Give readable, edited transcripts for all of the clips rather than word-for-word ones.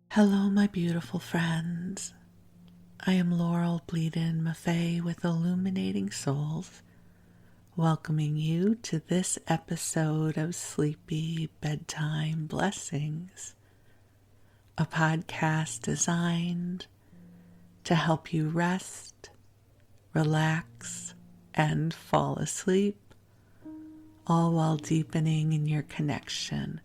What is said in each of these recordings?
Hello, my beautiful friends. I am Laurel Bleadon-Maffei with Illuminating Souls, welcoming you to this episode of Sleepy Bedtime Blessings, a podcast designed to help you rest, relax, and fall asleep, all while deepening in your connection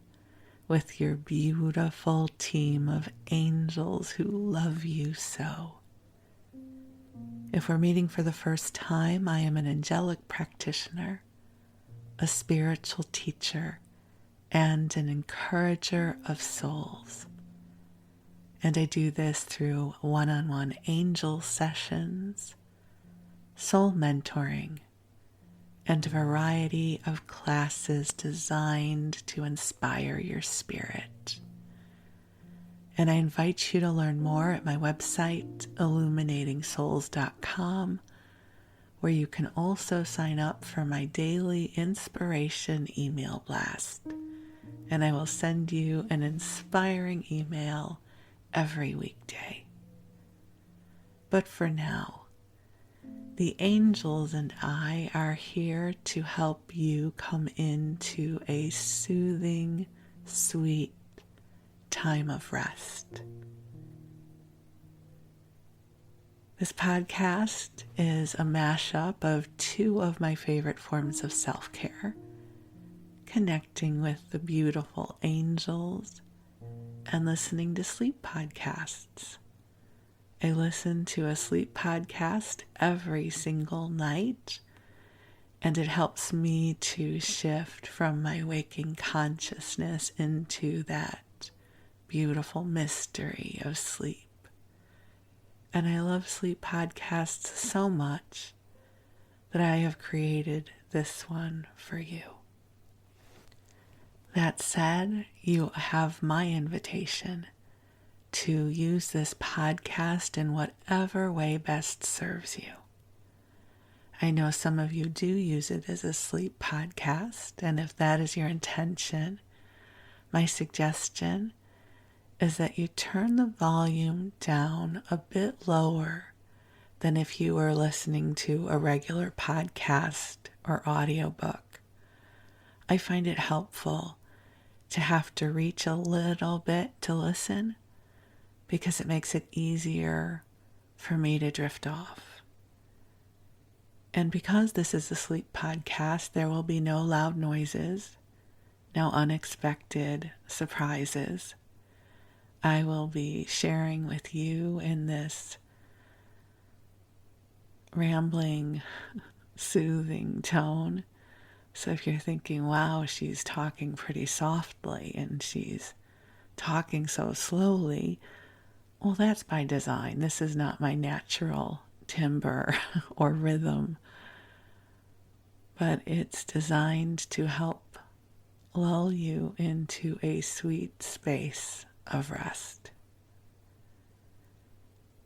with your beautiful team of angels who love you so. If we're meeting for the first time, I am an angelic practitioner, a spiritual teacher, and an encourager of souls. And I do this through one-on-one angel sessions, soul mentoring, and a variety of classes designed to inspire your spirit. And I invite you to learn more at my website, illuminatingsouls.com, where you can also sign up for my daily inspiration email blast. And I will send you an inspiring email every weekday. But for now, the angels and I are here to help you come into a soothing, sweet time of rest. This podcast is a mashup of two of my favorite forms of self-care, connecting with the beautiful angels and listening to sleep podcasts. I listen to a sleep podcast every single night, and it helps me to shift from my waking consciousness into that beautiful mystery of sleep. And I love sleep podcasts so much that I have created this one for you. That said, you have my invitation to use this podcast in whatever way best serves you. I know some of you do use it as a sleep podcast, and if that is your intention, my suggestion is that you turn the volume down a bit lower than if you were listening to a regular podcast or audiobook. I find it helpful to have to reach a little bit to listen, because it makes it easier for me to drift off. And because this is a sleep podcast, there will be no loud noises, no unexpected surprises. I will be sharing with you in this rambling, soothing tone. So if you're thinking, wow, she's talking pretty softly and she's talking so slowly, well, that's by design. This is not my natural timbre or rhythm, but it's designed to help lull you into a sweet space of rest.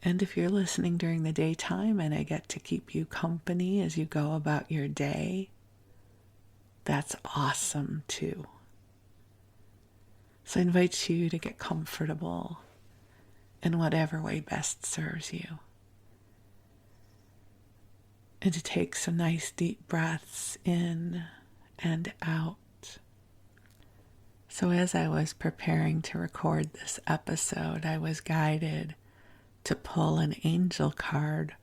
And if you're listening during the daytime and I get to keep you company as you go about your day, that's awesome too. So I invite you to get comfortable in whatever way best serves you. And to take some nice deep breaths in and out. So as I was preparing to record this episode, I was guided to pull an angel card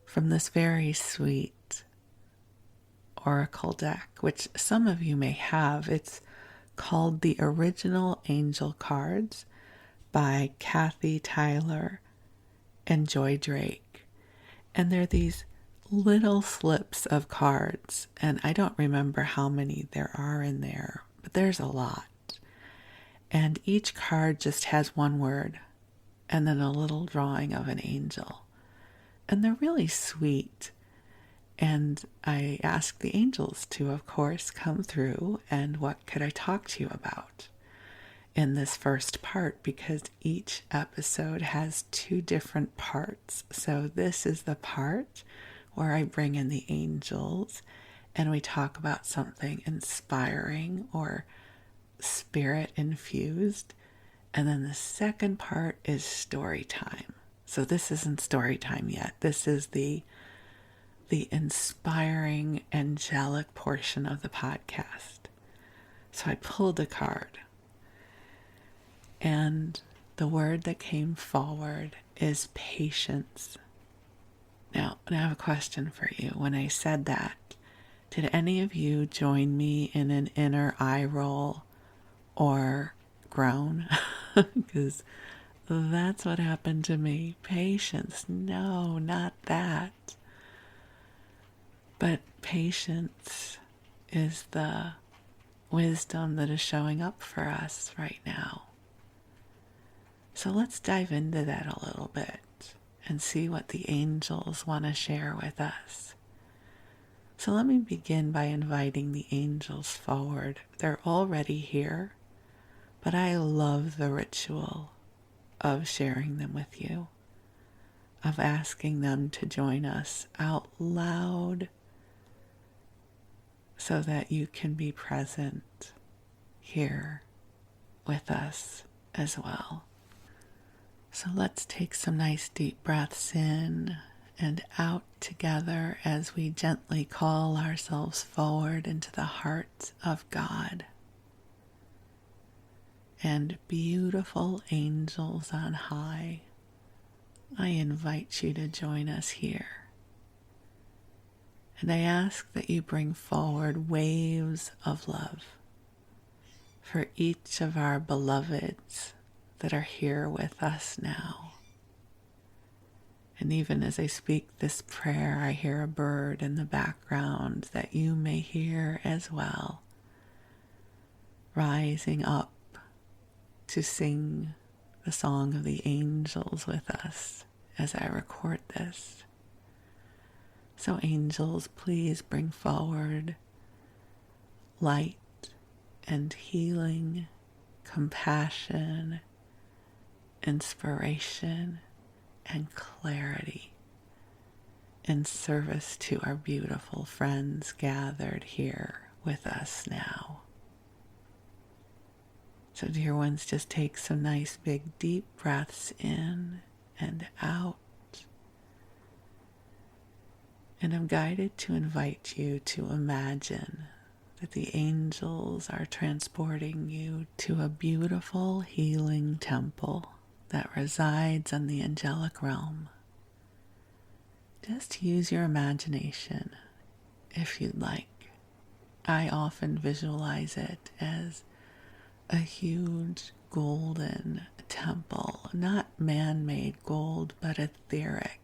from this very sweet oracle deck, which some of you may have. It's called the Original Angel Cards by Kathy Tyler and Joy Drake. And they're these little slips of cards, and I don't remember how many there are in there, but there's a lot. And each card just has one word and then a little drawing of an angel. And they're really sweet. And I asked the angels to, of course, come through and what could I talk to you about in this first part, because each episode has two different parts. So this is the part where I bring in the angels and we talk about something inspiring or spirit infused. And then the second part is story time. So this isn't story time yet. This is the inspiring angelic portion of the podcast. So I pulled a card, and the word that came forward is patience. Now, I have a question for you. When I said that, did any of you join me in an inner eye roll or groan? Because that's what happened to me. Patience. No, not that. But patience is the wisdom that is showing up for us right now. So let's dive into that a little bit and see what the angels want to share with us. So let me begin by inviting the angels forward. They're already here, but I love the ritual of sharing them with you, of asking them to join us out loud so that you can be present here with us as well. So let's take some nice deep breaths in and out together as we gently call ourselves forward into the heart of God. And beautiful angels on high, I invite you to join us here. And I ask that you bring forward waves of love for each of our beloveds that are here with us now. And even as I speak this prayer, I hear a bird in the background that you may hear as well, rising up to sing the song of the angels with us as I record this. So angels, please bring forward light and healing, compassion, inspiration, and clarity in service to our beautiful friends gathered here with us now. So dear ones, just take some nice big deep breaths in and out. And I'm guided to invite you to imagine that the angels are transporting you to a beautiful healing temple that resides in the angelic realm. Just use your imagination if you'd like. I often visualize it as a huge golden temple, not man-made gold, but etheric,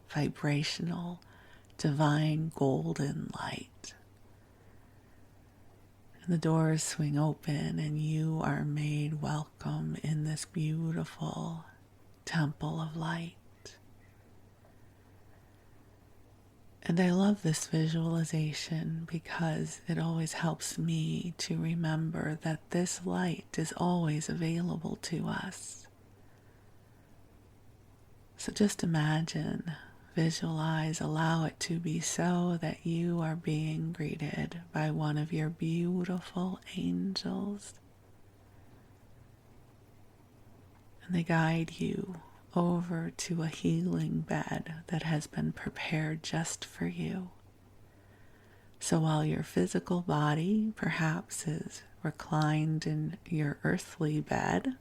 vibrational, divine golden light. And the doors swing open and you are made welcome in this beautiful temple of light. And I love this visualization because it always helps me to remember that this light is always available to us. So just imagine, visualize, allow it to be so that you are being greeted by one of your beautiful angels. And they guide you over to a healing bed that has been prepared just for you. So while your physical body perhaps is reclined in your earthly bed,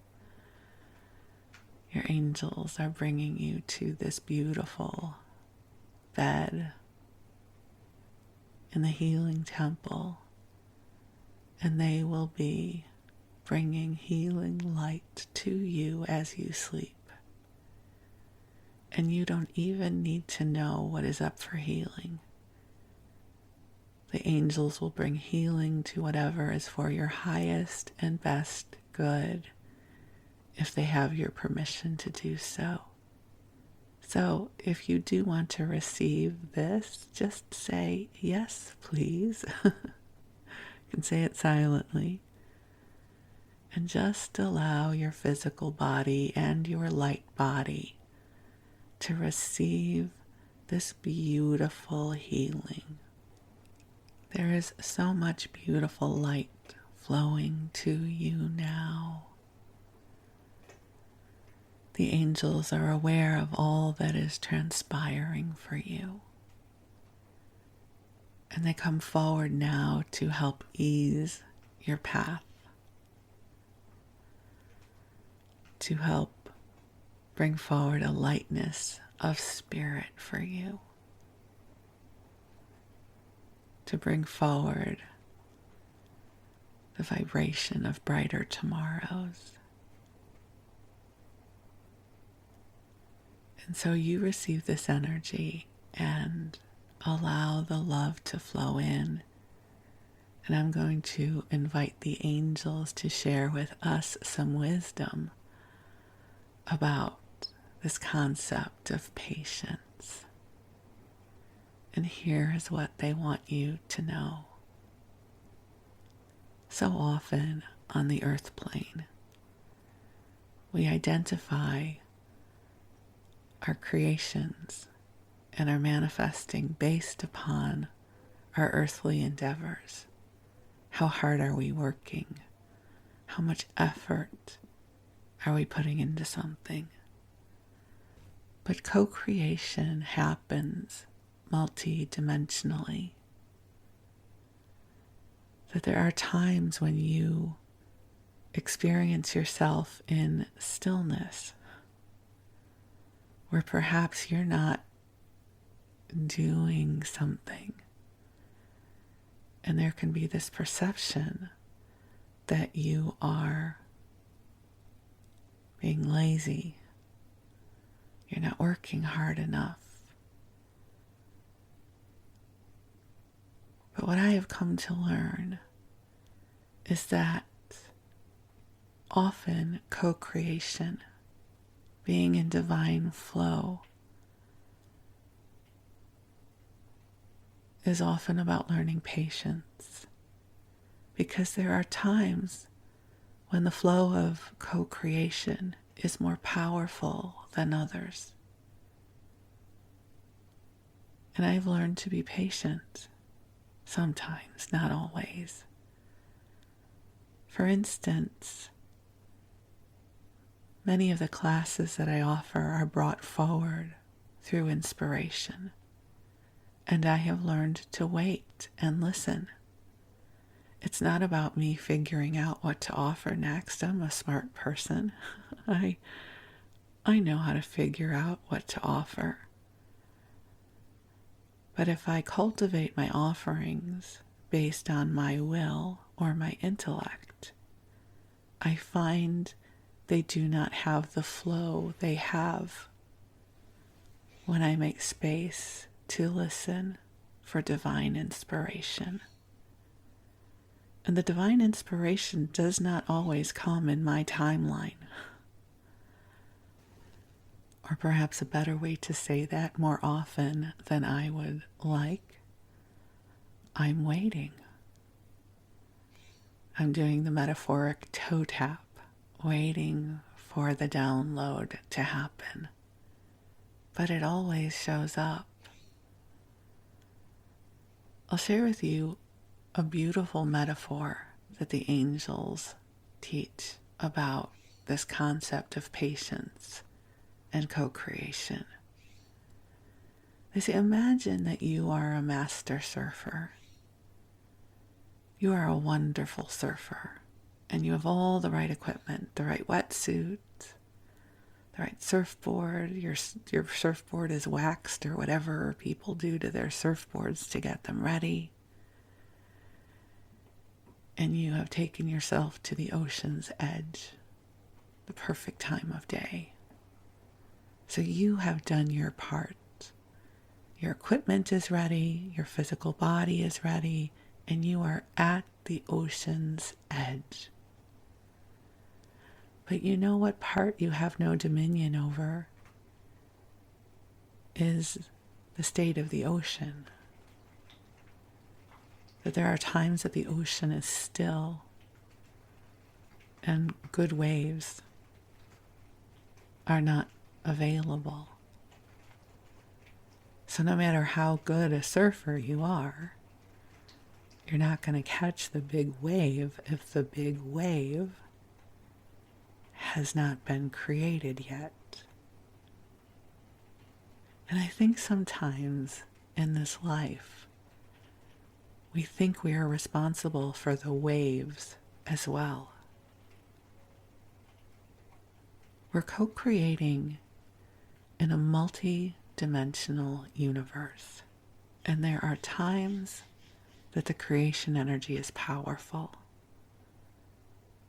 your angels are bringing you to this beautiful bed in the healing temple, and they will be bringing healing light to you as you sleep. And you don't even need to know what is up for healing. The angels will bring healing to whatever is for your highest and best good, if they have your permission to do so. So if you do want to receive this, just say, yes, please. You can say it silently. And just allow your physical body and your light body to receive this beautiful healing. There is so much beautiful light flowing to you now. The angels are aware of all that is transpiring for you. And they come forward now to help ease your path, to help bring forward a lightness of spirit for you, to bring forward the vibration of brighter tomorrows. And so you receive this energy and allow the love to flow in. And I'm going to invite the angels to share with us some wisdom about this concept of patience. And here is what they want you to know. So often on the earth plane, we identify our creations and our manifesting based upon our earthly endeavors. How hard are we working? How much effort are we putting into something? But co-creation happens multi-dimensionally. That there are times when you experience yourself in stillness, where perhaps you're not doing something. And there can be this perception that you are being lazy. You're not working hard enough. But what I have come to learn is that often co-creation, being in divine flow, is often about learning patience, because there are times when the flow of co-creation is more powerful than others. And I've learned to be patient, sometimes, not always. For instance, many of the classes that I offer are brought forward through inspiration. And I have learned to wait and listen. It's not about me figuring out what to offer next. I'm a smart person. I know how to figure out what to offer. But if I cultivate my offerings based on my will or my intellect, I find they do not have the flow they have when I make space to listen for divine inspiration. And the divine inspiration does not always come in my timeline. Or perhaps a better way to say that, more often than I would like, I'm waiting. I'm doing the metaphoric toe tap, waiting for the download to happen. But it always shows up. I'll share with you a beautiful metaphor that the angels teach about this concept of patience and co-creation. They say, imagine that you are a master surfer. You are a wonderful surfer, and you have all the right equipment, the right wetsuit, the right surfboard. Your surfboard is waxed or whatever people do to their surfboards to get them ready. And you have taken yourself to the ocean's edge, the perfect time of day. So you have done your part. Your equipment is ready, your physical body is ready, and you are at the ocean's edge. But you know what part you have no dominion over is the state of the ocean. That there are times that the ocean is still and good waves are not available. So no matter how good a surfer you are, you're not going to catch the big wave if the big wave has not been created yet. And I think sometimes in this life, we think we are responsible for the waves as well. We're co-creating in a multi-dimensional universe. And there are times that the creation energy is powerful.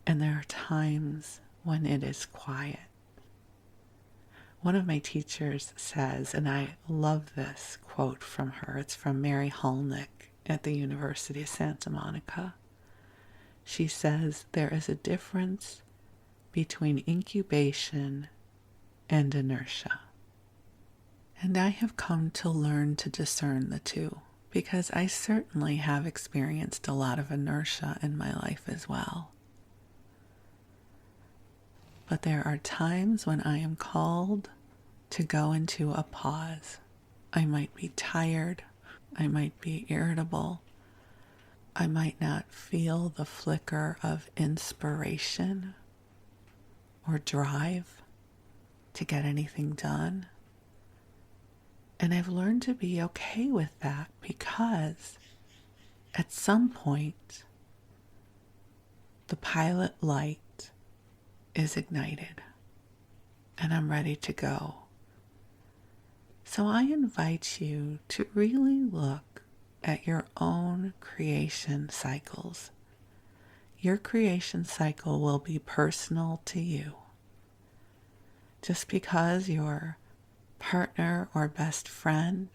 And there are times when it is quiet. One of my teachers says, and I love this quote from her, it's from Mary Hulnick at the University of Santa Monica. She says, there is a difference between incubation and inertia. And I have come to learn to discern the two, because I certainly have experienced a lot of inertia in my life as well. But there are times when I am called to go into a pause. I might be tired. I might be irritable. I might not feel the flicker of inspiration or drive to get anything done. And I've learned to be okay with that, because at some point, the pilot light is ignited and I'm ready to go. So I invite you to really look at your own creation cycles. Your creation cycle will be personal to you. Just because your partner or best friend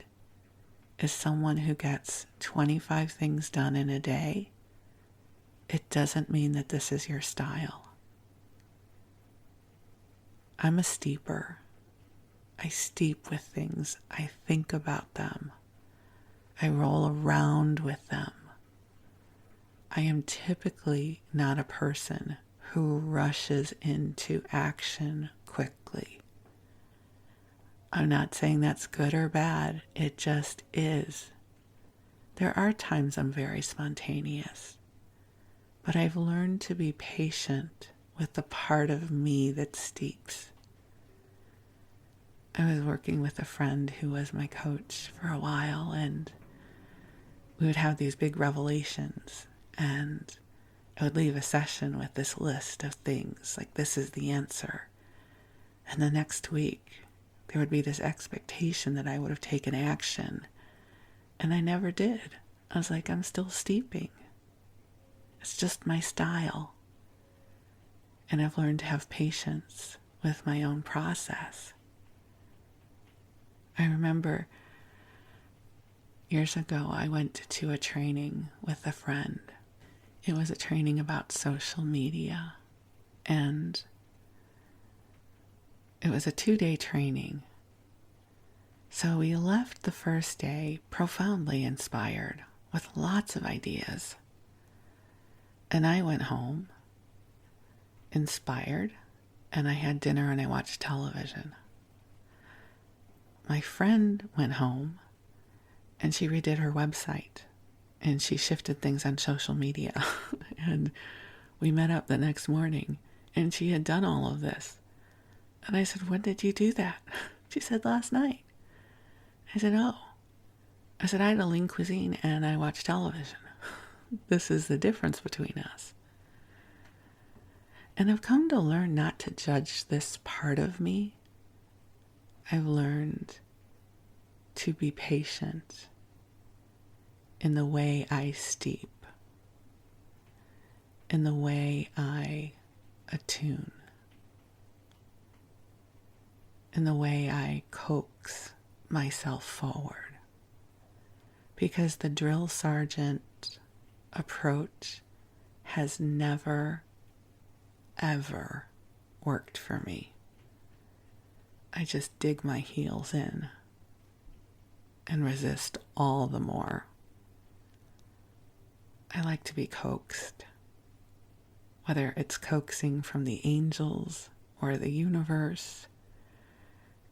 is someone who gets 25 things done in a day, it doesn't mean that this is your style. I'm a steeper. I steep with things. I think about them. I roll around with them. I am typically not a person who rushes into action quickly. I'm not saying that's good or bad. It just is. There are times I'm very spontaneous, but I've learned to be patient with the part of me that steeps. I was working with a friend who was my coach for a while, and we would have these big revelations, and I would leave a session with this list of things, like this is the answer. And the next week, there would be this expectation that I would have taken action, and I never did. I was like, I'm still steeping. It's just my style. And I've learned to have patience with my own process. I remember years ago, I went to a training with a friend. It was a training about social media, and it was a 2-day training. So we left the first day profoundly inspired with lots of ideas. And I went home inspired, and I had dinner and I watched television. My friend went home and she redid her website and she shifted things on social media. And we met up the next morning and she had done all of this. And I said, when did you do that? She said, last night. I said, oh. I said, I had a lean cuisine and I watched television. This is the difference between us. And I've come to learn not to judge this part of me. I've learned to be patient in the way I steep, in the way I attune, in the way I coax myself forward. Because the drill sergeant approach has never, ever worked for me. I just dig my heels in and resist all the more. I like to be coaxed, whether it's coaxing from the angels or the universe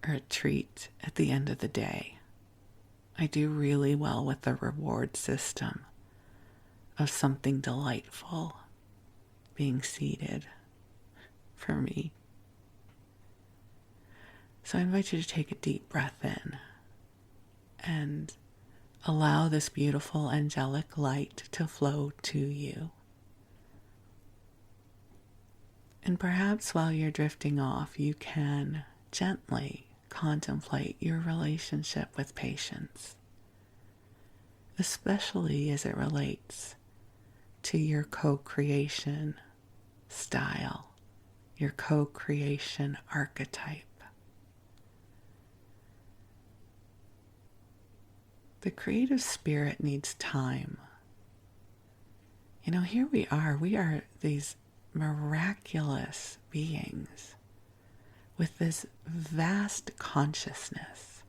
or a treat at the end of the day. I do really well with the reward system of something delightful being seated for me. So I invite you to take a deep breath in and allow this beautiful angelic light to flow to you. And perhaps while you're drifting off, you can gently contemplate your relationship with patience, especially as it relates to your co-creation style, your co-creation archetype. The creative spirit needs time. Here we are these miraculous beings with this vast consciousness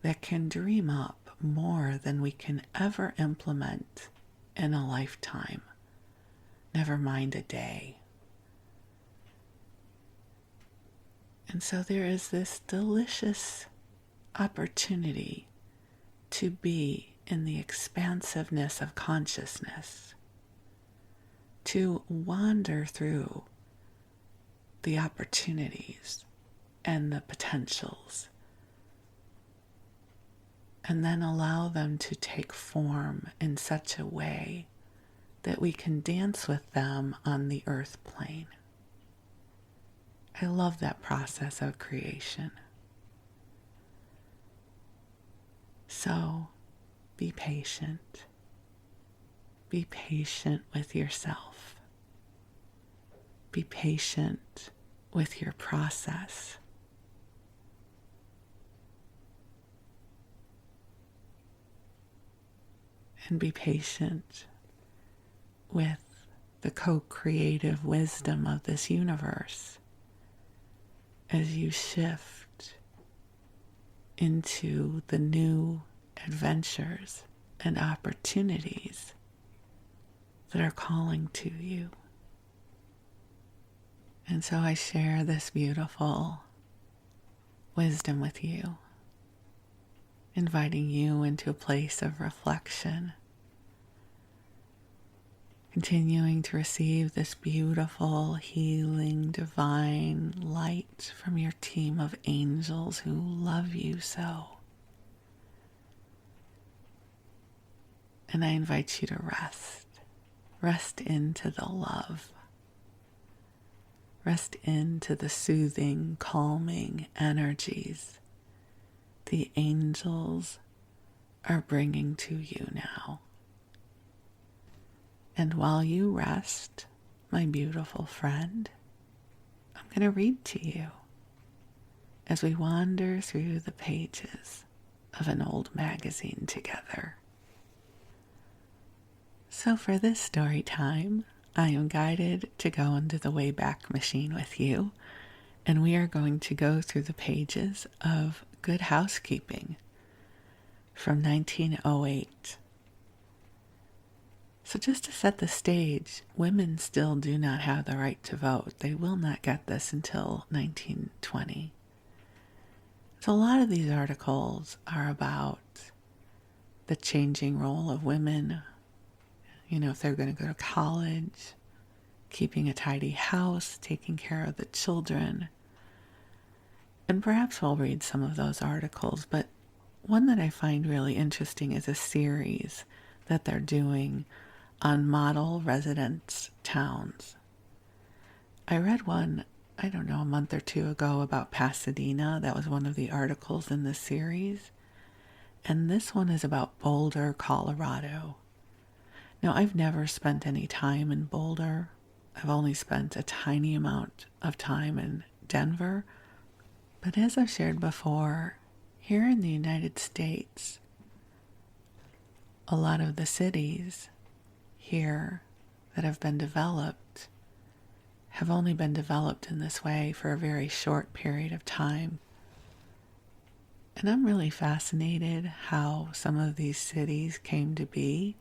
that can dream up more than we can ever implement in a lifetime, never mind a day. And so there is this delicious opportunity to be in the expansiveness of consciousness, to wander through the opportunities and the potentials, and then allow them to take form in such a way that we can dance with them on the earth plane. I love that process of creation. So, be patient. Be patient with yourself. Be patient with your process. And be patient with the co-creative wisdom of this universe as you shift into the new adventures and opportunities that are calling to you. And so I share this beautiful wisdom with you, inviting you into a place of reflection, continuing to receive this beautiful, healing, divine light from your team of angels who love you so. And I invite you to rest into the love, rest into the soothing, calming energies the angels are bringing to you now. And while you rest, my beautiful friend, I'm going to read to you as we wander through the pages of an old magazine together. So for this story time, I am guided to go into the Wayback Machine with you, and we are going to go through the pages of Good Housekeeping from 1908. So just to set the stage, women still do not have the right to vote. They will not get this until 1920. So a lot of these articles are about the changing role of women, if they're going to go to college, keeping a tidy house, taking care of the children. And perhaps we'll read some of those articles, but one that I find really interesting is a series that they're doing on model residence towns. I read one, a month or two ago about Pasadena. That was one of the articles in this series. And this one is about Boulder, Colorado. Now, I've never spent any time in Boulder. I've only spent a tiny amount of time in Denver. But as I've shared before, here in the United States, a lot of the cities here that have been developed have only been developed in this way for a very short period of time. And I'm really fascinated how some of these cities came to be.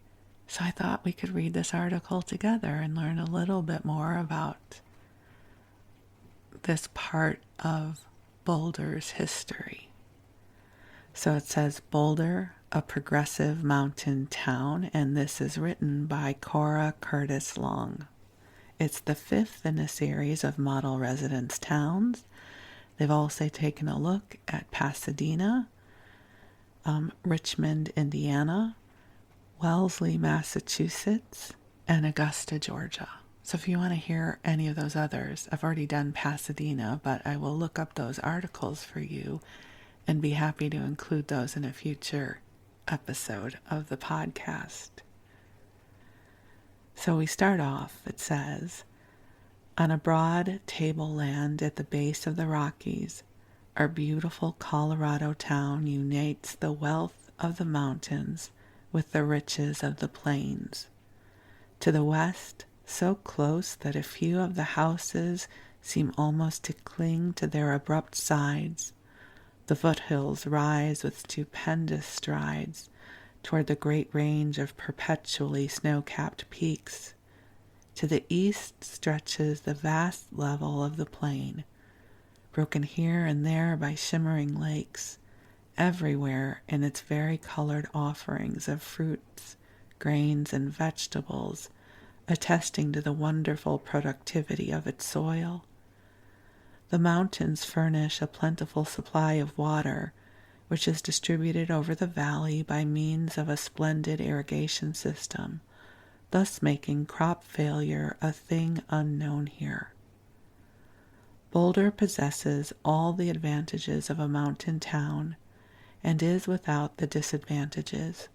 So I thought we could read this article together and learn a little bit more about this part of Boulder's history. So it says Boulder, a progressive mountain town, and this is written by Cora Curtis Long. It's the fifth in a series of model residence towns. They've also taken a look at Pasadena, Richmond, Indiana, Wellesley, Massachusetts, and Augusta, Georgia. So if you want to hear any of those others, I've already done Pasadena, but I will look up those articles for you and be happy to include those in a future episode of the podcast. So we start off, it says, on a broad tableland at the base of the Rockies, our beautiful Colorado town unites the wealth of the mountains with the riches of the plains. To the west, so close that a few of the houses seem almost to cling to their abrupt sides, the foothills rise with stupendous strides toward the great range of perpetually snow-capped peaks. To the east stretches the vast level of the plain, broken here and there by shimmering lakes, everywhere in its vari-colored offerings of fruits, grains, and vegetables, attesting to the wonderful productivity of its soil. The mountains furnish a plentiful supply of water, which is distributed over the valley by means of a splendid irrigation system, thus making crop failure a thing unknown here. Boulder possesses all the advantages of a mountain town and is without the disadvantages.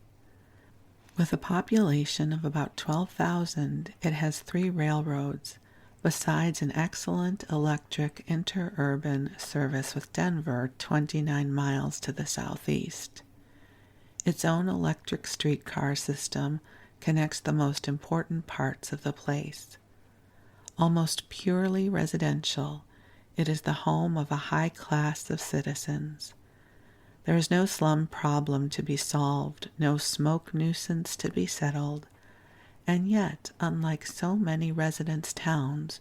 With a population of about 12,000, it has 3 railroads, besides an excellent electric interurban service with Denver 29 miles to the southeast. Its own electric streetcar system connects the most important parts of the place. Almost purely residential, it is the home of a high class of citizens. There is no slum problem to be solved, no smoke nuisance to be settled, and yet, unlike so many residence towns,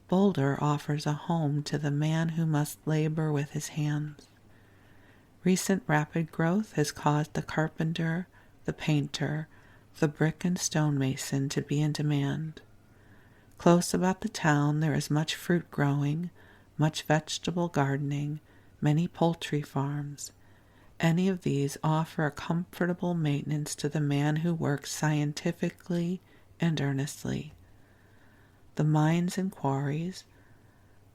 Boulder offers a home to the man who must labor with his hands. Recent rapid growth has caused the carpenter, the painter, the brick and stonemason to be in demand. Close about the town there is much fruit growing, much vegetable gardening, many poultry farms. Any of these offer a comfortable maintenance to the man who works scientifically and earnestly. The mines and quarries,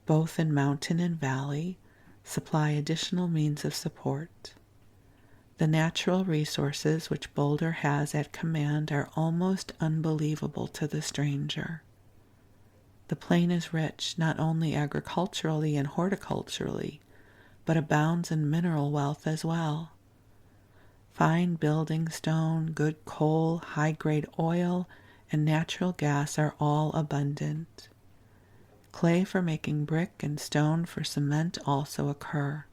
both in mountain and valley, supply additional means of support. The natural resources which Boulder has at command are almost unbelievable to the stranger. The plain is rich not only agriculturally and horticulturally, but abounds in mineral wealth as well. Fine building stone, good coal, high-grade oil, and natural gas are all abundant. Clay for making brick and stone for cement also occur.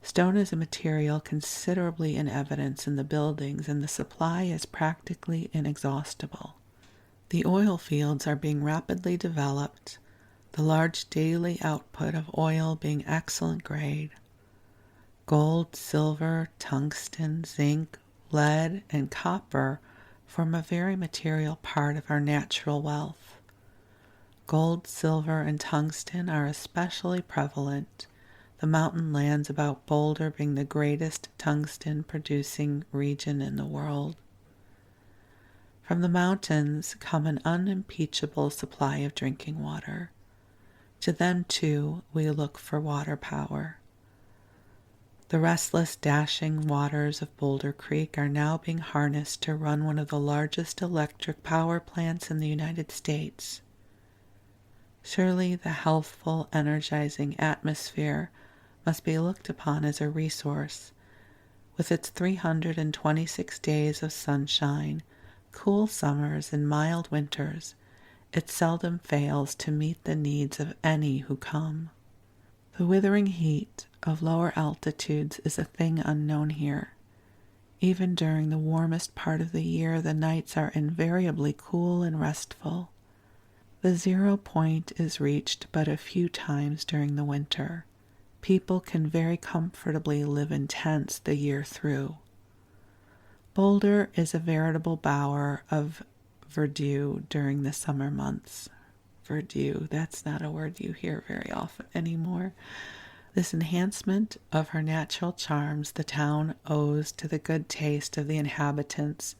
Stone is a material considerably in evidence in the buildings, and the supply is practically inexhaustible. The oil fields are being rapidly developed, the large daily output of oil being excellent grade. Gold, silver, tungsten, zinc, lead, and copper form a very material part of our natural wealth. Gold, silver, and tungsten are especially prevalent, the mountain lands about Boulder being the greatest tungsten-producing region in the world. From the mountains come an unimpeachable supply of drinking water. To them, too, we look for water power. The restless, dashing waters of Boulder Creek are now being harnessed to run one of the largest electric power plants in the United States. Surely the healthful, energizing atmosphere must be looked upon as a resource. With its 326 days of sunshine, cool summers, and mild winters, it seldom fails to meet the needs of any who come. The withering heat of lower altitudes is a thing unknown here. Even during the warmest part of the year, the nights are invariably cool and restful. The 0 point is reached but a few times during the winter. People can very comfortably live in tents the year through. Boulder is a veritable bower of verdure during the summer months. Verdure, that's not a word you hear very often anymore. This enhancement of her natural charms the town owes to the good taste of the inhabitants.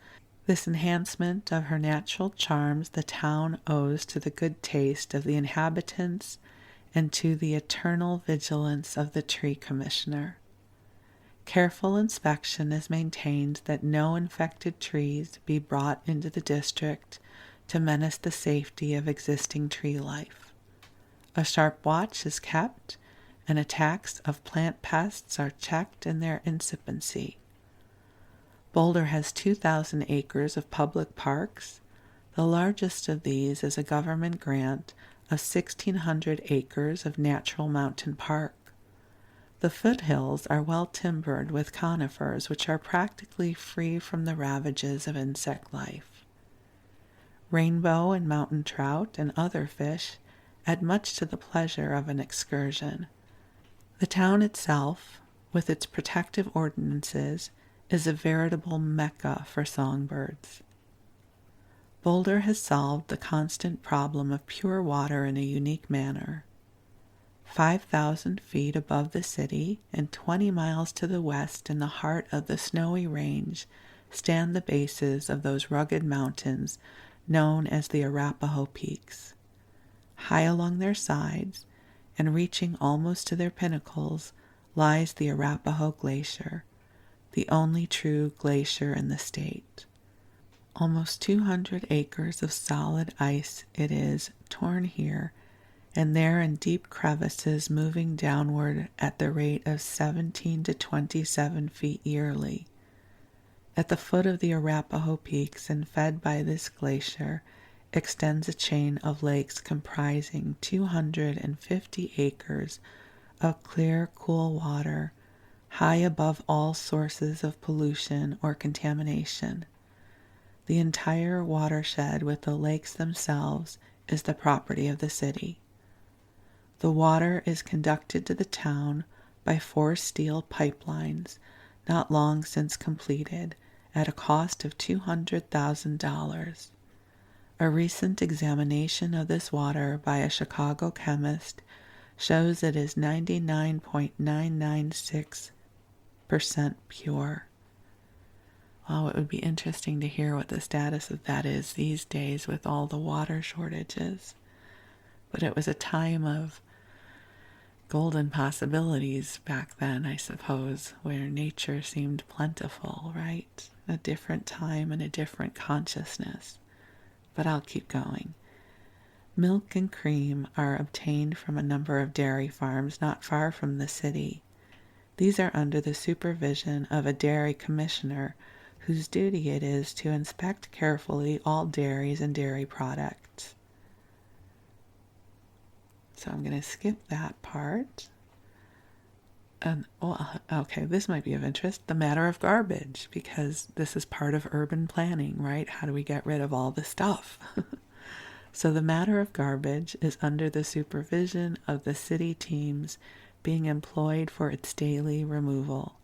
This enhancement of her natural charms the town owes to the good taste of the inhabitants and to the eternal vigilance of the tree commissioner. Careful inspection is maintained that no infected trees be brought into the district to menace the safety of existing tree life. A sharp watch is kept, and attacks of plant pests are checked in their incipiency. Boulder has 2,000 acres of public parks. The largest of these is a government grant of 1,600 acres of natural mountain park. The foothills are well timbered with conifers, which are practically free from the ravages of insect life. Rainbow and mountain trout and other fish add much to the pleasure of an excursion. The town itself, with its protective ordinances, is a veritable mecca for songbirds. Boulder has solved the constant problem of pure water in a unique manner. 5,000 feet above the city and 20 miles to the west in the heart of the snowy range stand the bases of those rugged mountains known as the Arapahoe Peaks. High along their sides, and reaching almost to their pinnacles, lies the Arapahoe Glacier, the only true glacier in the state. Almost 200 acres of solid ice it is, torn here and there in deep crevices moving downward at the rate of 17 to 27 feet yearly. At the foot of the Arapahoe Peaks and fed by this glacier extends a chain of lakes comprising 250 acres of clear, cool water, high above all sources of pollution or contamination. The entire watershed with the lakes themselves is the property of the city. The water is conducted to the town by 4 steel pipelines, not long since completed, at a cost of $200,000. A recent examination of this water by a Chicago chemist shows it is 99.996% pure. Well, it would be interesting to hear what the status of that is these days with all the water shortages. But it was a time of golden possibilities back then, I suppose, where nature seemed plentiful, right? A different time and a different consciousness. But I'll keep going. Milk and cream are obtained from a number of dairy farms not far from the city. These are under the supervision of a dairy commissioner whose duty it is to inspect carefully all dairies and dairy products. So I'm going to skip that part. And, okay, this might be of interest. The matter of garbage, because this is part of urban planning, right? How do we get rid of all the stuff? So the matter of garbage is under the supervision of the city teams being employed for its daily removal.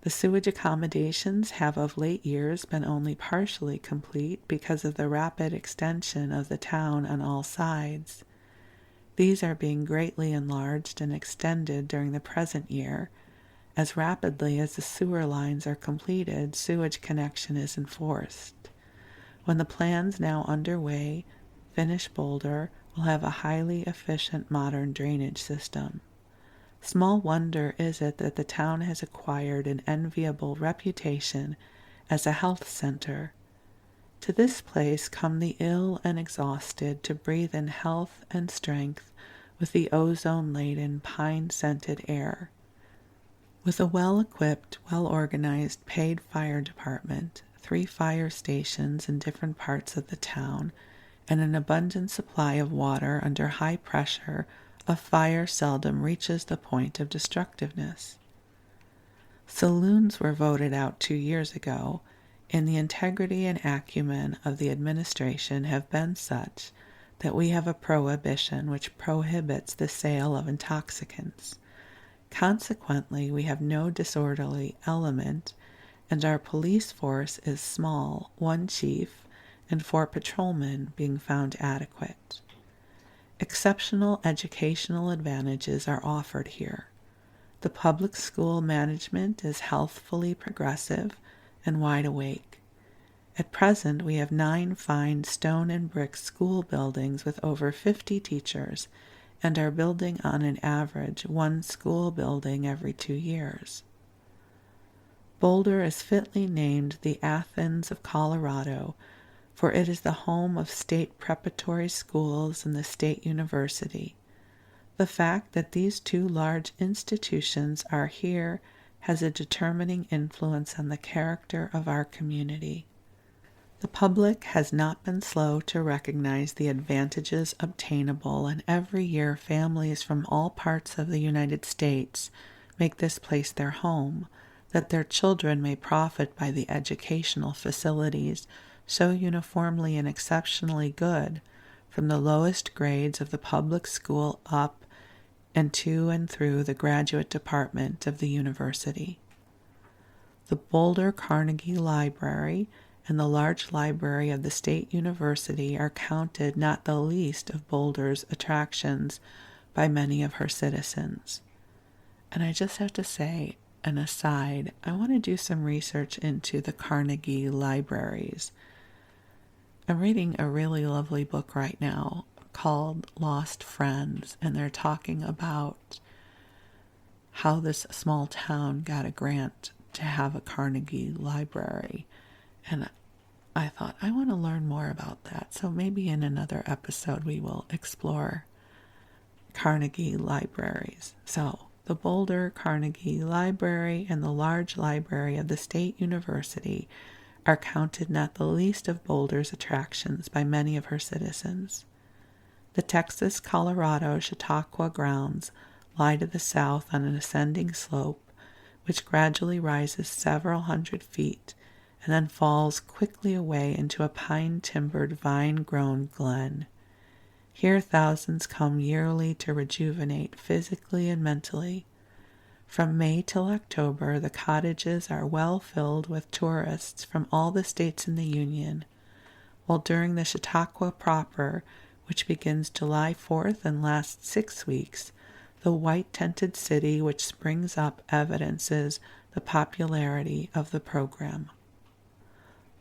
The sewage accommodations have of late years been only partially complete because of the rapid extension of the town on all sides. These are being greatly enlarged and extended during the present year. As rapidly as the sewer lines are completed, sewage connection is enforced. When the plans now underway finish, Boulder will have a highly efficient modern drainage system. Small wonder is it that the town has acquired an enviable reputation as a health center. To this place come the ill and exhausted to breathe in health and strength with the ozone-laden, pine-scented air. With a well-equipped, well-organized, paid fire department, 3 fire stations in different parts of the town, and an abundant supply of water under high pressure, a fire seldom reaches the point of destructiveness. Saloons were voted out 2 years ago, and the integrity and acumen of the administration have been such that we have a prohibition which prohibits the sale of intoxicants. Consequently, we have no disorderly element, and our police force is small, 1 chief and 4 patrolmen being found adequate. Exceptional educational advantages are offered here. The public school management is healthfully progressive and wide awake. At present, we have 9 fine stone and brick school buildings with over 50 teachers, and are building on an average 1 school building every 2 years. Boulder is fitly named the Athens of Colorado, for it is the home of state preparatory schools and the state university. The fact that these 2 large institutions are here has a determining influence on the character of our community. The public has not been slow to recognize the advantages obtainable, and every year families from all parts of the United States make this place their home, that their children may profit by the educational facilities so uniformly and exceptionally good, from the lowest grades of the public school up and to and through the graduate department of the university. The Boulder Carnegie Library and the large library of the State University are counted not the least of Boulder's attractions by many of her citizens. And I just have to say, an aside, I want to do some research into the Carnegie libraries. I'm reading a really lovely book right now called Lost Friends, and they're talking about how this small town got a grant to have a Carnegie library. And I thought, I want to learn more about that. So maybe in another episode we will explore Carnegie libraries. So the Boulder Carnegie Library and the large library of the State University are counted not the least of Boulder's attractions by many of her citizens. The Texas-Colorado Chautauqua grounds lie to the south on an ascending slope, which gradually rises several hundred feet and then falls quickly away into a pine-timbered, vine-grown glen. Here thousands come yearly to rejuvenate physically and mentally. From May till October, the cottages are well filled with tourists from all the states in the Union, while during the Chautauqua proper, which begins July 4th and lasts 6 weeks, the white-tented city which springs up evidences the popularity of the program.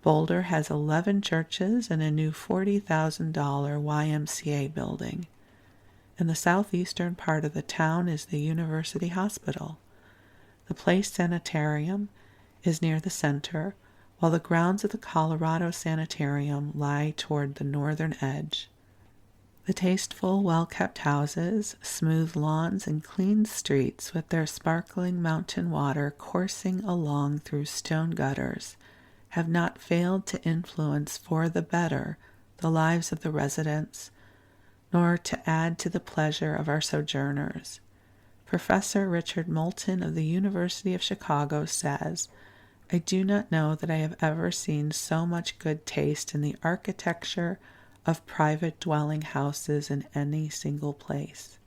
Boulder has 11 churches and a new $40,000 YMCA building. In the southeastern part of the town is the University Hospital. The Place Sanitarium is near the center, while the grounds of the Colorado Sanitarium lie toward the northern edge. The tasteful, well-kept houses, smooth lawns, and clean streets with their sparkling mountain water coursing along through stone gutters have not failed to influence for the better the lives of the residents, nor to add to the pleasure of our sojourners. Professor Richard Moulton of the University of Chicago says, "I do not know that I have ever seen so much good taste in the architecture of private dwelling houses in any single place."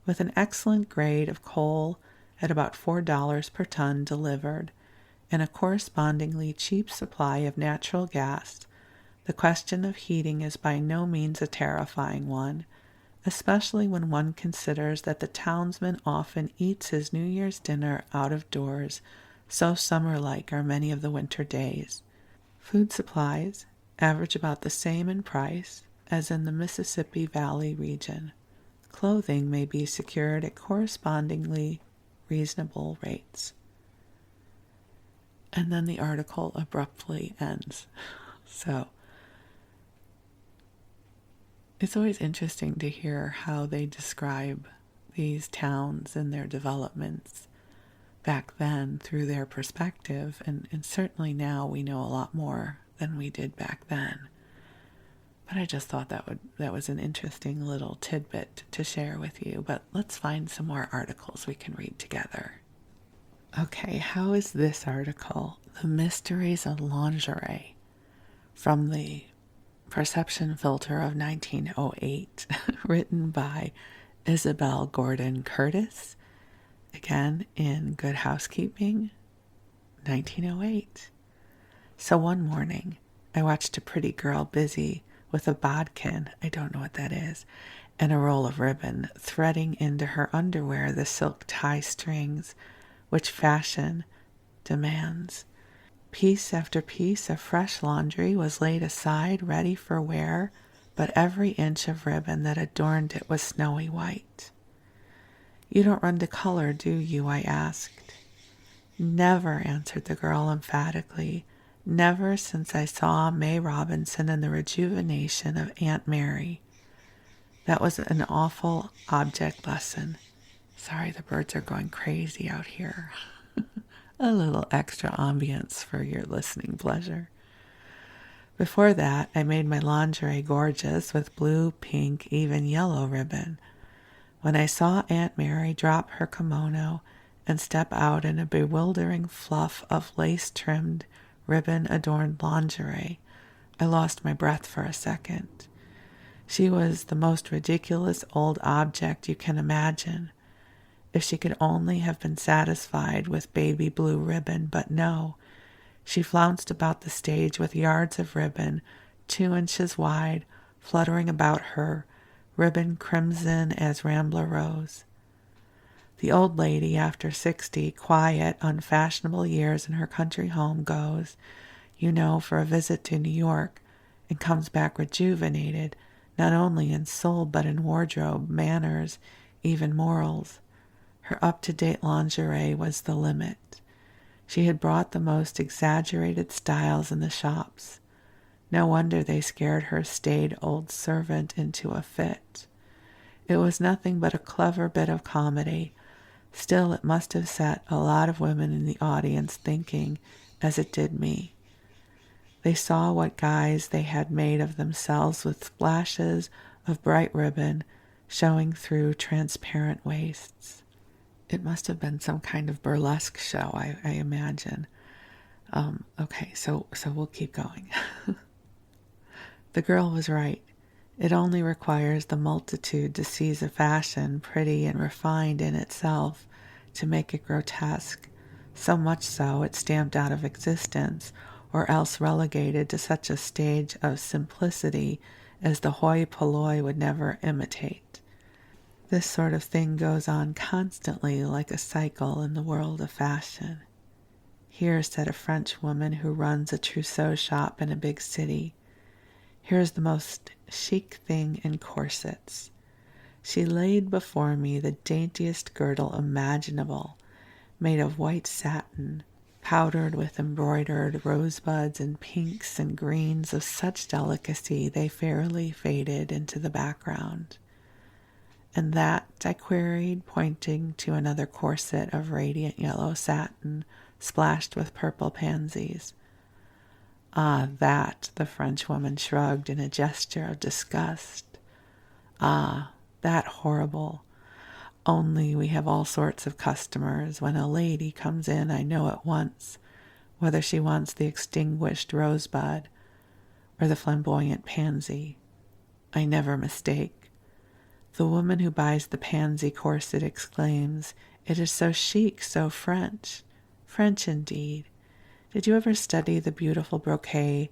With an excellent grade of coal at about $4 per ton delivered, and a correspondingly cheap supply of natural gas, the question of heating is by no means a terrifying one, especially when one considers that the townsman often eats his New Year's dinner out of doors, so summer-like are many of the winter days. Food supplies average about the same in price as in the Mississippi Valley region. Clothing may be secured at correspondingly reasonable rates. And then the article abruptly ends. So it's always interesting to hear how they describe these towns and their developments back then through their perspective. And certainly now we know a lot more than we did back then. But I just thought that was an interesting little tidbit to share with you. But let's find some more articles we can read together. Okay, how is this article? The Mysteries of Lingerie, from the Perception Filter of 1908, written by Isabel Gordon Curtis, again in Good Housekeeping, 1908. So one morning, I watched a pretty girl busy with a bodkin, I don't know what that is, and a roll of ribbon, threading into her underwear the silk tie strings which fashion demands. Piece after piece of fresh laundry was laid aside, ready for wear, but every inch of ribbon that adorned it was snowy white. "You don't run to color, do you?" I asked. "Never," answered the girl emphatically. "Never since I saw May Robinson in The Rejuvenation of Aunt Mary." That was an awful object lesson. Sorry, the birds are going crazy out here. A little extra ambience for your listening pleasure. Before that, I made my lingerie gorgeous with blue, pink, even yellow ribbon. When I saw Aunt Mary drop her kimono and step out in a bewildering fluff of lace-trimmed, ribbon-adorned lingerie, I lost my breath for a second. She was the most ridiculous old object you can imagine. If she could only have been satisfied with baby blue ribbon, but no. She flounced about the stage with yards of ribbon, 2 inches wide, fluttering about her, ribbon crimson as rambler rose. The old lady, after 60 quiet, unfashionable years in her country home, goes, for a visit to New York, and comes back rejuvenated, not only in soul but in wardrobe, manners, even morals. Her up-to-date lingerie was the limit. She had brought the most exaggerated styles in the shops. No wonder they scared her staid old servant into a fit. It was nothing but a clever bit of comedy. Still, it must have set a lot of women in the audience thinking, as it did me. They saw what guys they had made of themselves with splashes of bright ribbon showing through transparent waists. It must have been some kind of burlesque show, I imagine. Okay, so we'll keep going. The girl was right. It only requires the multitude to seize a fashion pretty and refined in itself to make it grotesque, so much so it's stamped out of existence, or else relegated to such a stage of simplicity as the hoi polloi would never imitate. This sort of thing goes on constantly like a cycle in the world of fashion. Here, said a French woman who runs a trousseau shop in a big city, here's the most chic thing in corsets. She laid before me the daintiest girdle imaginable, made of white satin, powdered with embroidered rosebuds and pinks and greens of such delicacy they fairly faded into the background. "And that?" I queried, pointing to another corset of radiant yellow satin, splashed with purple pansies. "Ah, that," the Frenchwoman shrugged in a gesture of disgust. "Ah, that horrible. Only we have all sorts of customers. When a lady comes in, I know at once whether she wants the extinguished rosebud or the flamboyant pansy. I never mistake. The woman who buys the pansy corset exclaims, 'It is so chic, so French.' French indeed. Did you ever study the beautiful brocade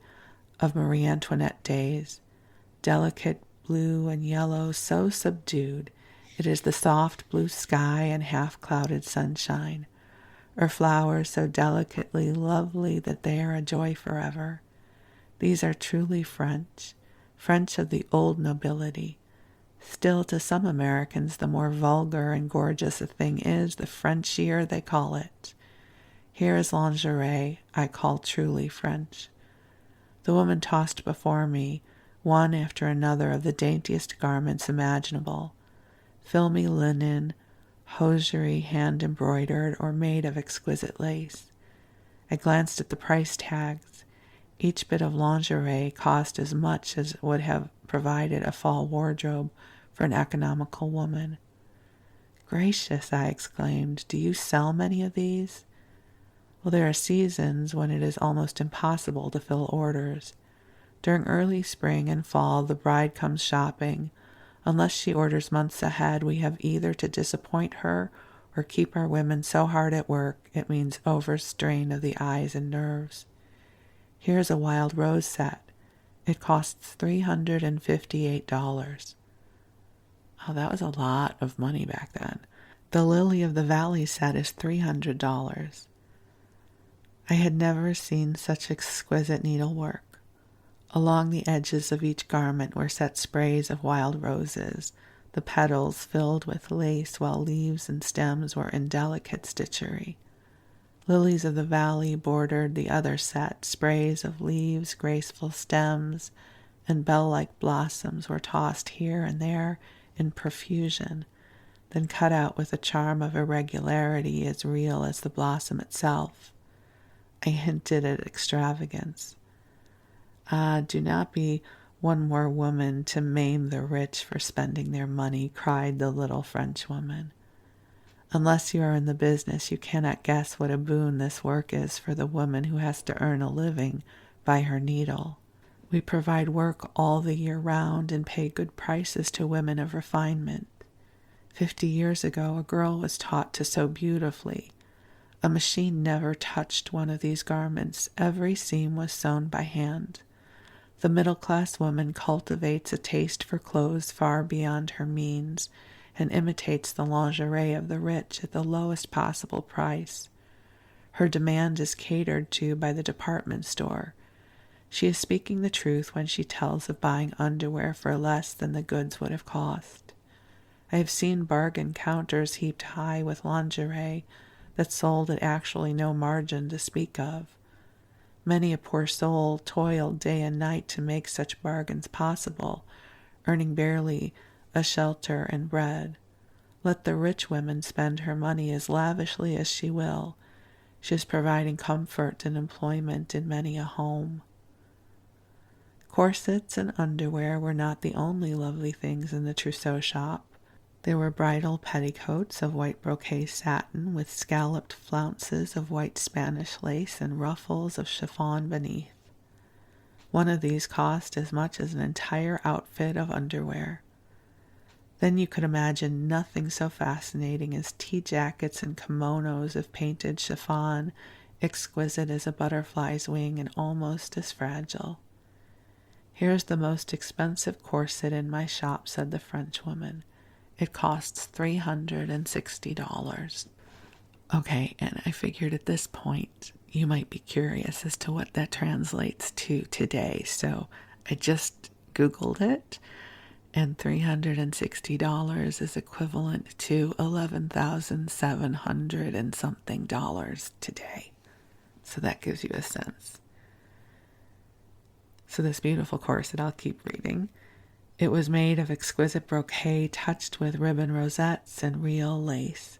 of Marie Antoinette days? Delicate blue and yellow, so subdued, it is the soft blue sky and half-clouded sunshine, or flowers so delicately lovely that they are a joy forever. These are truly French, French of the old nobility. Still, to some Americans, the more vulgar and gorgeous a thing is, the Frenchier they call it. Here is lingerie I call truly French." The woman tossed before me one after another of the daintiest garments imaginable, filmy linen, hosiery hand-embroidered or made of exquisite lace. I glanced at the price tags. Each bit of lingerie cost as much as would have provided a fall wardrobe for an economical woman. "Gracious," I exclaimed, "do you sell many of these?" "Well, there are seasons when it is almost impossible to fill orders. During early spring and fall, the bride comes shopping. Unless she orders months ahead, we have either to disappoint her or keep our women so hard at work it means overstrain of the eyes and nerves. Here's a wild rose set. It costs $358. Oh, that was a lot of money back then. The Lily of the Valley set is $300. I had never seen such exquisite needlework. Along the edges of each garment were set sprays of wild roses, the petals filled with lace while leaves and stems were in delicate stitchery. Lilies of the valley bordered the other set, sprays of leaves, graceful stems, and bell-like blossoms were tossed here and there in profusion, then cut out with a charm of irregularity as real as the blossom itself. I hinted at extravagance. Ah, do not be one more woman to maim the rich for spending their money, cried the little Frenchwoman. Unless you are in the business, you cannot guess what a boon this work is for the woman who has to earn a living by her needle. We provide work all the year round and pay good prices to women of refinement. 50 years ago, a girl was taught to sew beautifully. A machine never touched one of these garments. Every seam was sewn by hand. The middle-class woman cultivates a taste for clothes far beyond her means and imitates the lingerie of the rich at the lowest possible price. Her demand is catered to by the department store. She is speaking the truth when she tells of buying underwear for less than the goods would have cost. I have seen bargain counters heaped high with lingerie that sold at actually no margin to speak of. Many a poor soul toiled day and night to make such bargains possible, earning barely a shelter and bread. Let the rich woman spend her money as lavishly as she will. She is providing comfort and employment in many a home. Corsets and underwear were not the only lovely things in the trousseau shop. There were bridal petticoats of white brocade satin with scalloped flounces of white Spanish lace and ruffles of chiffon beneath. One of these cost as much as an entire outfit of underwear. Then you could imagine nothing so fascinating as tea jackets and kimonos of painted chiffon, exquisite as a butterfly's wing and almost as fragile. Here's the most expensive corset in my shop, said the Frenchwoman. It costs $360. Okay, and I figured at this point you might be curious as to what that translates to today. So I just Googled it, and $360 is equivalent to $11,700 and something dollars today. So that gives you a sense. So this beautiful corset, I'll keep reading. It was made of exquisite brocade touched with ribbon rosettes and real lace.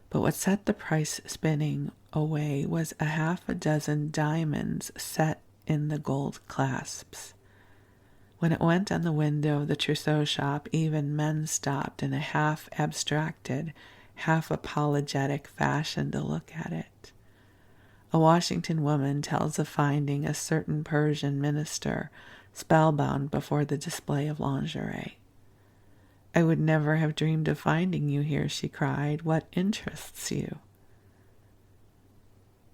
But what set the price spinning away was a half a dozen diamonds set in the gold clasps. When it went on the window of the trousseau shop, even men stopped in a half-abstracted, half-apologetic fashion to look at it. A Washington woman tells of finding a certain Persian minister spellbound before the display of lingerie. I would never have dreamed of finding you here, she cried. What interests you?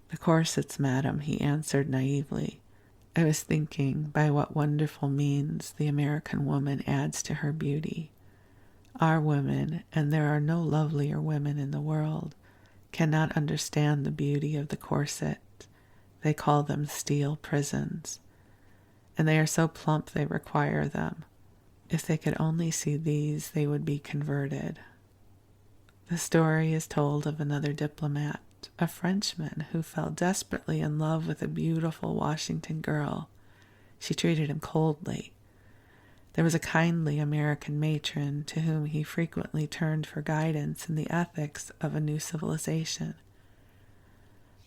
The corsets, madam, he answered naively. I was thinking by what wonderful means the American woman adds to her beauty. Our women, and there are no lovelier women in the world, cannot understand the beauty of the corset. They call them steel prisons. And they are so plump they require them. If they could only see these, they would be converted. The story is told of another diplomat, a Frenchman who fell desperately in love with a beautiful Washington girl. She treated him coldly. There was a kindly American matron to whom he frequently turned for guidance in the ethics of a new civilization.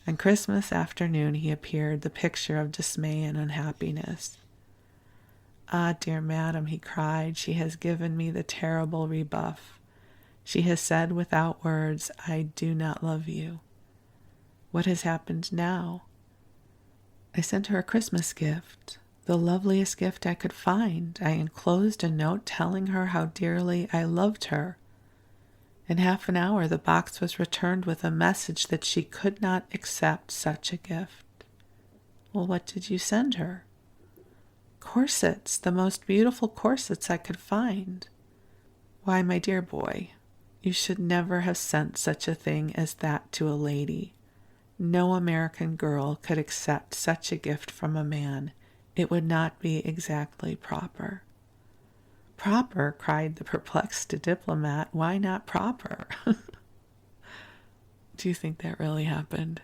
On Christmas afternoon he appeared the picture of dismay and unhappiness. Ah, dear madam, he cried, she has given me the terrible rebuff. She has said without words, I do not love you. What has happened now? I sent her a Christmas gift, the loveliest gift I could find. I enclosed a note telling her how dearly I loved her. In half an hour, the box was returned with a message that she could not accept such a gift. Well, what did you send her? Corsets, the most beautiful corsets I could find. Why, my dear boy, you should never have sent such a thing as that to a lady. No American girl could accept such a gift from a man. It would not be exactly proper. Proper, cried the perplexed diplomat. Why not proper? Do you think that really happened?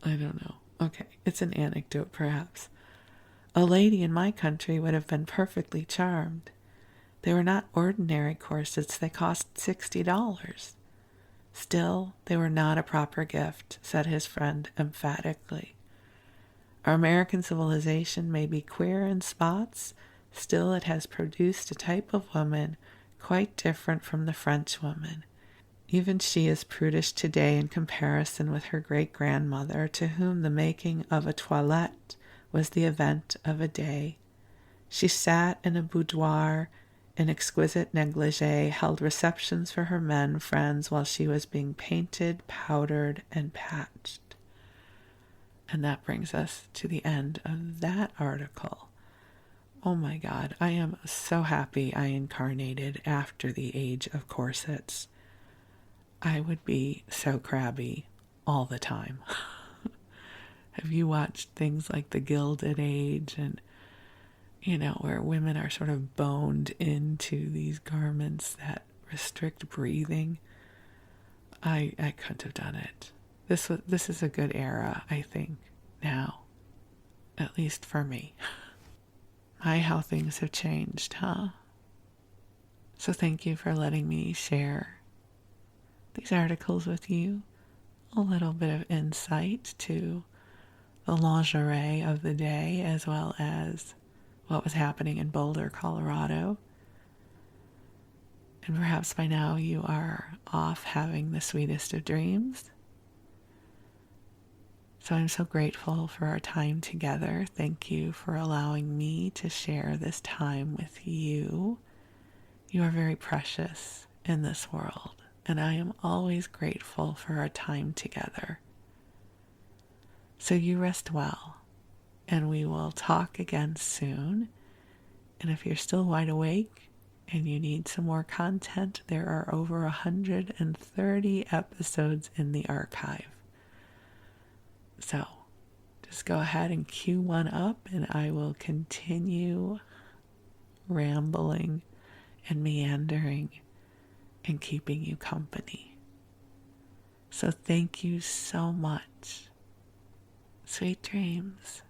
I don't know. Okay, it's an anecdote, perhaps. A lady in my country would have been perfectly charmed. They were not ordinary corsets. They cost $60. Still, they were not a proper gift, said his friend emphatically. Our American civilization may be queer in spots, still it has produced a type of woman quite different from the French woman. Even she is prudish today in comparison with her great-grandmother, to whom the making of a toilette was the event of a day. She sat in a boudoir in exquisite negligee, held receptions for her men friends while she was being painted, powdered, and patched. And that brings us to the end of that article. Oh my God, I am so happy I incarnated after the age of corsets. I would be so crabby all the time. Have you watched things like The Gilded Age and, where women are sort of boned into these garments that restrict breathing? I couldn't have done it. This is a good era, I think, now. At least for me. My, how things have changed, huh? So thank you for letting me share these articles with you. A little bit of insight to the lingerie of the day, as well as what was happening in Boulder, Colorado. And perhaps by now you are off having the sweetest of dreams. So I'm so grateful for our time together. Thank you for allowing me to share this time with you. You are very precious in this world, and I am always grateful for our time together. So you rest well, and we will talk again soon. And if you're still wide awake and you need some more content, there are over 130 episodes in the archive. So just go ahead and cue one up, and I will continue rambling and meandering and keeping you company. So thank you so much. Sweet dreams.